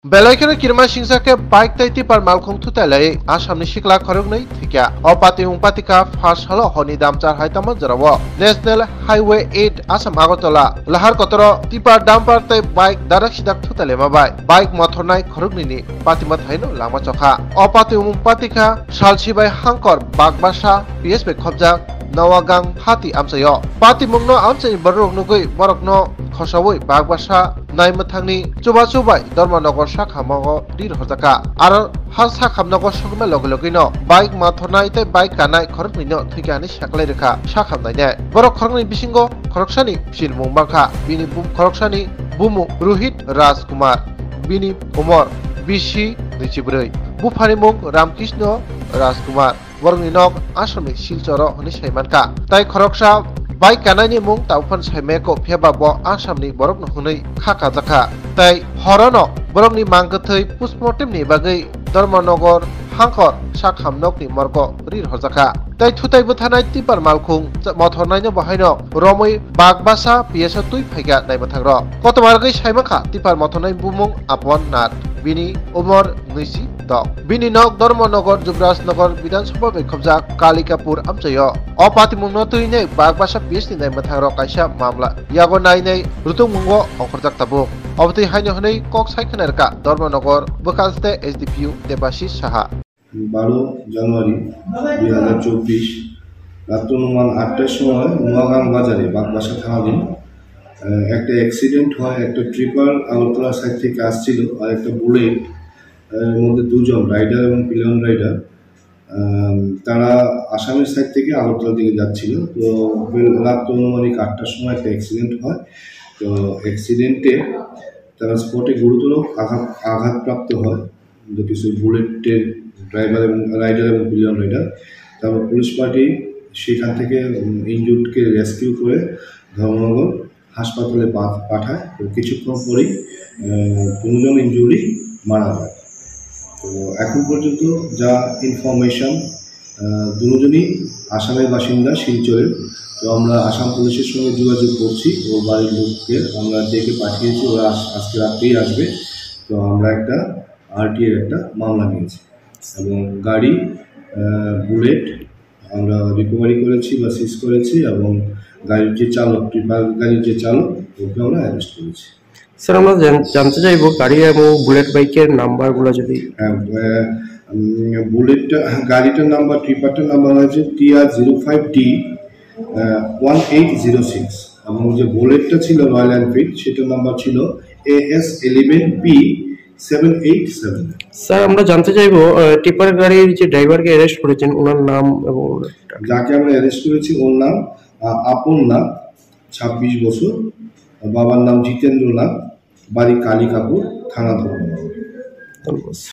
बेलायखनो किरमा सिंसाके bike ताइति पर मालखों थुतालै आसामनि सिखला खरगनै थिका अपाति उपातिका फार्स्ट हलो हनि दामचार हाइताम जराव नेशनल हाईवे 8 आसाम आगरतला लाहार कतर टिपार डाम्पार तै बाइक दाराक सिदाक थुतालै माबाय बाइक मथरनाय खरगनैनि पातिमा थाइनो लामा चखा अपाति उपातिका सालसिबाय हांकर बागबासा पीएसबे खबजा नवागां हाति आमसायो पाति मुंनो आमसाय बरक नुगै बरकनो खसावै बागबासा नायमथांनि चुबा चुबाय धर्मनगर शाखामागो दिर हरजाका आरो हा शाखामनगर सगमे लगे लगेनो बाइक माथरनाय तै बाइक कानाय खरगनैनो थैकानि साखलाय रेखा शाखामनायने बरक खरगनै बिसिंगो खरगसानि फिन मुंबांखा बिनि बुम खरगसानि बुमु रोहित राजकुमार बिनि उमर बिसि 24 बुफानि मुं रामकृष्ण राजकुमार बरंनि नग आसामनि सिलचर हनि साइमानका ताइ खरगसा बाइक कानायनि मुं ताउफान साइमेको फेबाबो आसामनि बरक नहुनै खाका जाखा ताइ हरनो बरकनि मांगथै पोस्टमर्टेमनि बागै धर्मनगर हांकर शाखामनकनि मर्ग रिर हरजाखा ताइ थुताइबो थानाय टिपार मालखुं मथरनायनो बहायनो रमै बागबासा पिएस तुइ फाइगा नायबाथांर कतबारगै साइमाखा टिपार मथरनाय बुमुं आपन नाथ बिनि उमर 26 बिनि नग धर्मनगर जुबराजनगर विधानसभा बेखबजा कालिकापुर आमचायो अपातिमुंनो तुइने बागबासा पिएस नि नायबाथांर काइसा मामला यागो नायनै रुतुं मुंगो अंखरजाक ताबु अबति हायनो हनै कक साइखनारका धर्मनगर बोखालस्ते एसडीपीयू देबाशिष साहा 12 জানুয়ারি 2024 রাত অনুমান 8টার সময় নোয়াগাং বাজারে বাগবাসা থানাধীন একটা অ্যাক্সিডেন্ট হয়। একটা ট্রিপার আগরতলা সাইড থেকে আসছিল আর একটা বুলেট মধ্যে দুজন রাইডার এবং পিলিয়ন রাইডার তারা আসামের সাইড থেকে আগরতলা দিকে যাচ্ছিল। তো রাত অনুমানিক 8টার সময় একটা অ্যাক্সিডেন্ট হয়। তো অ্যাক্সিডেন্টে তারা স্পটে গুরুতর আঘাতপ্রাপ্ত হয়। কিছু বুলেটের ড্রাইভার এবং রাইডার এবং পিলিয়ন রাইডার। তারপর পুলিশ পার্টি সেখান থেকে ইনজুর্ডকে রেস্কিউ করে ধর্মনগর হাসপাতালে পাঠায়। তো কিছুক্ষণ পরেই দুজন ইনজুরি মারা যায়। তো এখন পর্যন্ত যা ইনফরমেশন দুজনই আসামের বাসিন্দা শিলচরের। তো আমরা আসাম পুলিশের সঙ্গে যোগাযোগ করছি, ওর বাড়ির লোককে আমরা ডেকে পাঠিয়েছি, ওরা আজকে রাত্রেই আসবে। তো আমরা একটা আরটিআর একটা মামলা নিয়েছি এবং গাড়ি বুলেট আমরা রিকভারি করেছি বা সিজ করেছি এবং গাড়ির যে চালক ট্রিপার গাড়ির যে চালক ওকে আমরা অ্যারেস্ট করেছি। স্যার আমরা জানতে চাইবো গাড়ি এবং বুলেট বাইকের নাম্বারগুলো যদি। বুলেটটা গাড়িটার নাম্বার ট্রিপারটার নাম্বার হয়েছে TR05D 1806 এবং যে বুলেটটা ছিল রয়্যাল এনফিল্ড সেটার নাম্বার ছিল AS11P 787। স্যার আমরা জানতে চাইবো টিপার গাড়ির যে ড্রাইভারকে অ্যারেস্ট করেছেন ওনার নাম এবং যাকে আমরা অ্যারেস্ট করেছি ওর নাম আপন নাথ, 26 বছর, বাবার নাম জিতেন্দ্র নাথ, বাড়ি কালিকাপুর, থানা ধর্মনগর।